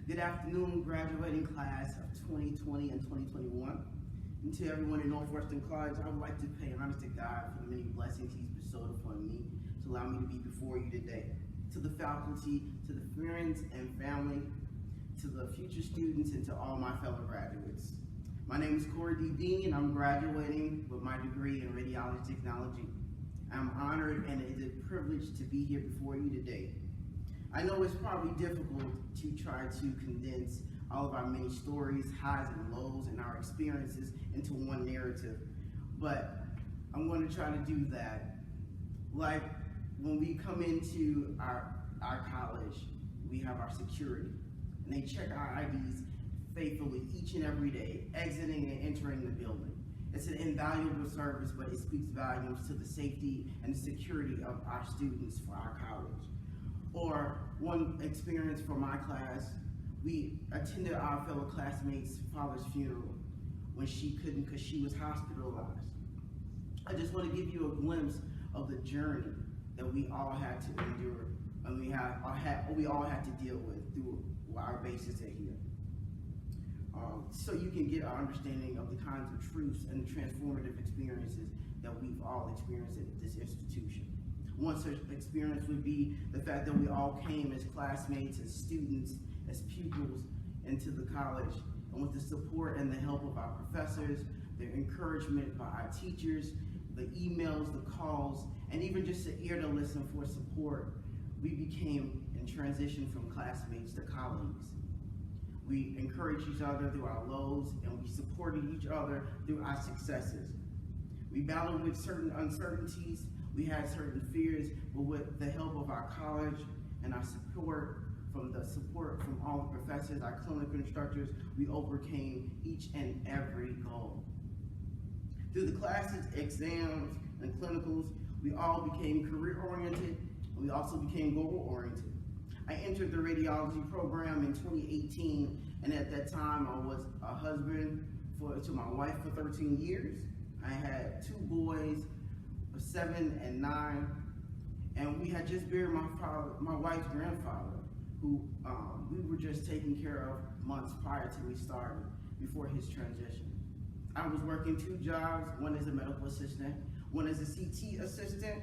Good afternoon, graduating class of 2020 and 2021. And to everyone in Northwestern College, I would like to pay honor to God for the many blessings He's bestowed upon me to allow me to be before you today. To the faculty, to the friends and family, to the future students, and to all my fellow graduates. My name is Cory and I'm graduating with my degree in radiology technology. I'm honored and it is a privilege to be here before you today. I know it's probably difficult to try to condense all of our many stories, highs and lows, and our experiences into one narrative, but I'm going to try to do that. Like when we come into our college, we have our security, and they check our IDs faithfully each and every day, exiting and entering the building. It's an invaluable service, but it speaks volumes to the safety and the security of our students for our college. Or one experience for my class, we attended our fellow classmates' father's funeral when she couldn't because she was hospitalized. I just want to give you a glimpse of the journey that we all had to endure and we all had to deal with through our basis at here. So you can get an understanding of the kinds of truths and the transformative experiences that we've all experienced at this institution. One such experience would be the fact that we all came as classmates, as students, as pupils into the college, and with the support and the help of our professors, the encouragement by our teachers, the emails, the calls, and even just the ear to listen for support, we became and transitioned from classmates to colleagues. We encouraged each other through our lows, and we supported each other through our successes. We battled with certain uncertainties, we had certain fears, but with the help of our college and our support from all the professors, our clinical instructors, we overcame each and every goal. Through the classes, exams, and clinicals, we all became career-oriented, and we also became goal-oriented. I entered the radiology program in 2018, and at that time I was a husband to my wife for 13 years. I had 2 boys, 7 and 9, and we had just buried my wife's grandfather, who we were just taking care of months prior to me starting, before his transition. I was working 2 jobs, one as a medical assistant, one as a CT assistant,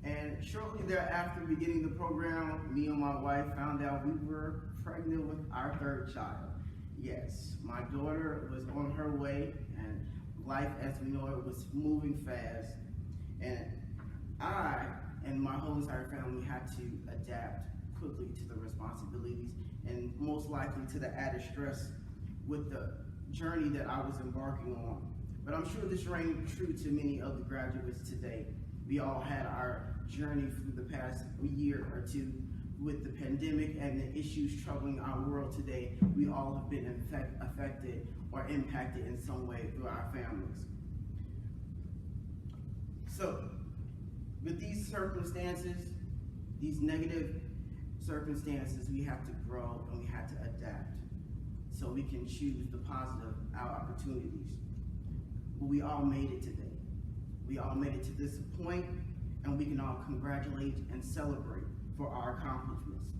and shortly thereafter, beginning the program, me and my wife found out we were pregnant with our 3rd child. Yes, my daughter was on her way, and life as we know it was moving fast. And I and my whole entire family had to adapt quickly to the responsibilities and most likely to the added stress with the journey that I was embarking on. But I'm sure this rang true to many of the graduates today. We all had our journey through the past year or 2 with the pandemic and the issues troubling our world today. We all have been affected or impacted in some way through our families. So, with these circumstances, these negative circumstances, we have to grow and we have to adapt so we can choose the positive opportunities. But we all made it today. We all made it to this point, and we can all congratulate and celebrate for our accomplishments.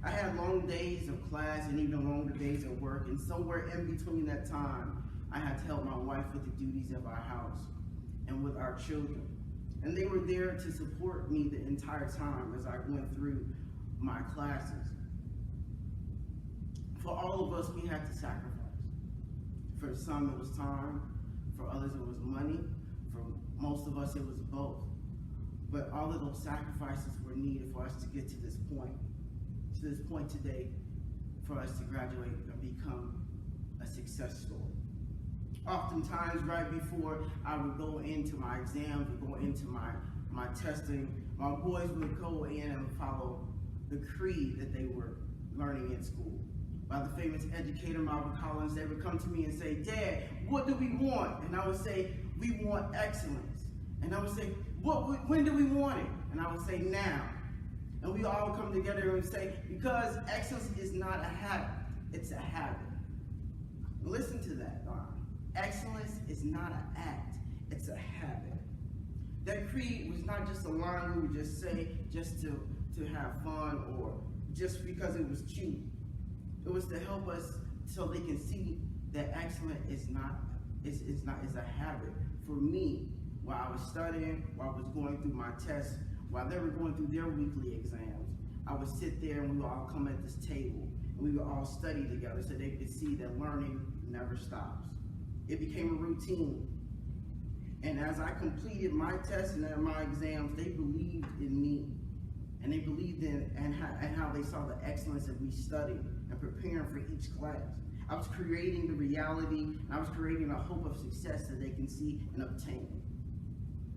I had long days of class and even longer days at work, and somewhere in between that time, I had to help my wife with the duties of our house and with our children. And they were there to support me the entire time as I went through my classes. For all of us, we had to sacrifice. For some, it was time. For others, it was money. For most of us, it was both. But all of those sacrifices were needed for us to get to this point today, for us to graduate and become a success story. Oftentimes, right before I would go into my exams, or go into my testing, my boys would go in and follow the creed that they were learning in school. By the famous educator, Marvin Collins, they would come to me and say, "Dad, what do we want?" And I would say, "We want excellence." And I would say, when do we want it? And I would say, now. And we all come together and say, because excellence is not a habit, it's a habit. Listen to that, excellence is not an act, it's a habit. That creed was not just a line we would just say just to have fun or just because it was cute. It was to help us so they can see that excellence is a habit. For me, while I was studying, while I was going through my tests, while they were going through their weekly exams, I would sit there and we would all come at this table and we would all study together so they could see that learning never stops. It became a routine. And as I completed my tests and my exams, they believed in me. And they believed in and how they saw the excellence of me studying and preparing for each class. I was creating the reality, and I was creating a hope of success that they can see and obtain.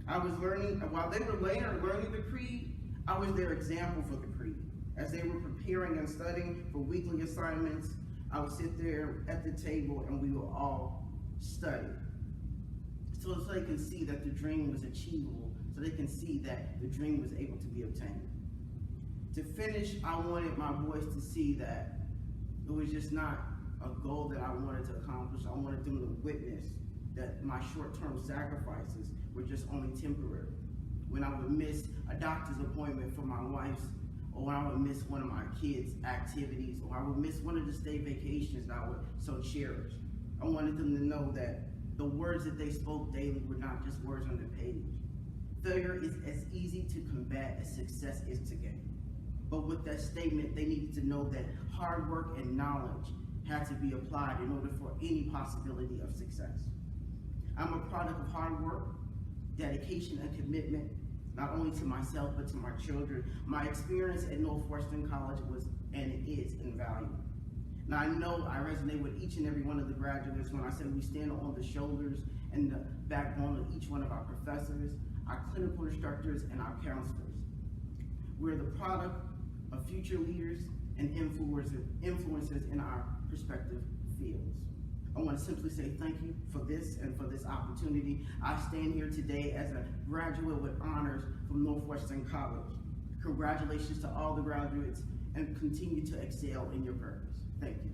I was learning, while they were learning the creed, I was their example for the creed. As they were preparing and studying for weekly assignments, I would sit there at the table and we would all study. So they can see that the dream was achievable, so they can see that the dream was able to be obtained. To finish, I wanted my boys to see that it was just not a goal that I wanted to accomplish. I wanted them to witness that my short-term sacrifices were just only temporary. When I would miss a doctor's appointment for my wife's, or when I would miss one of my kids' activities, or I would miss one of the state vacations that I would so cherish. I wanted them to know that the words that they spoke daily were not just words on the page. Failure is as easy to combat as success is to gain. But with that statement, they needed to know that hard work and knowledge had to be applied in order for any possibility of success. I'm a product of hard work, dedication, and commitment, not only to myself, but to my children. My experience at Northwestern College was and is invaluable. Now I know I resonate with each and every one of the graduates when I say we stand on the shoulders and the backbone of each one of our professors, our clinical instructors, and our counselors. We're the product of future leaders and influencers in our respective fields. I want to simply say thank you for this and for this opportunity. I stand here today as a graduate with honors from Northwestern College. Congratulations to all the graduates and continue to excel in your purpose. Thank you.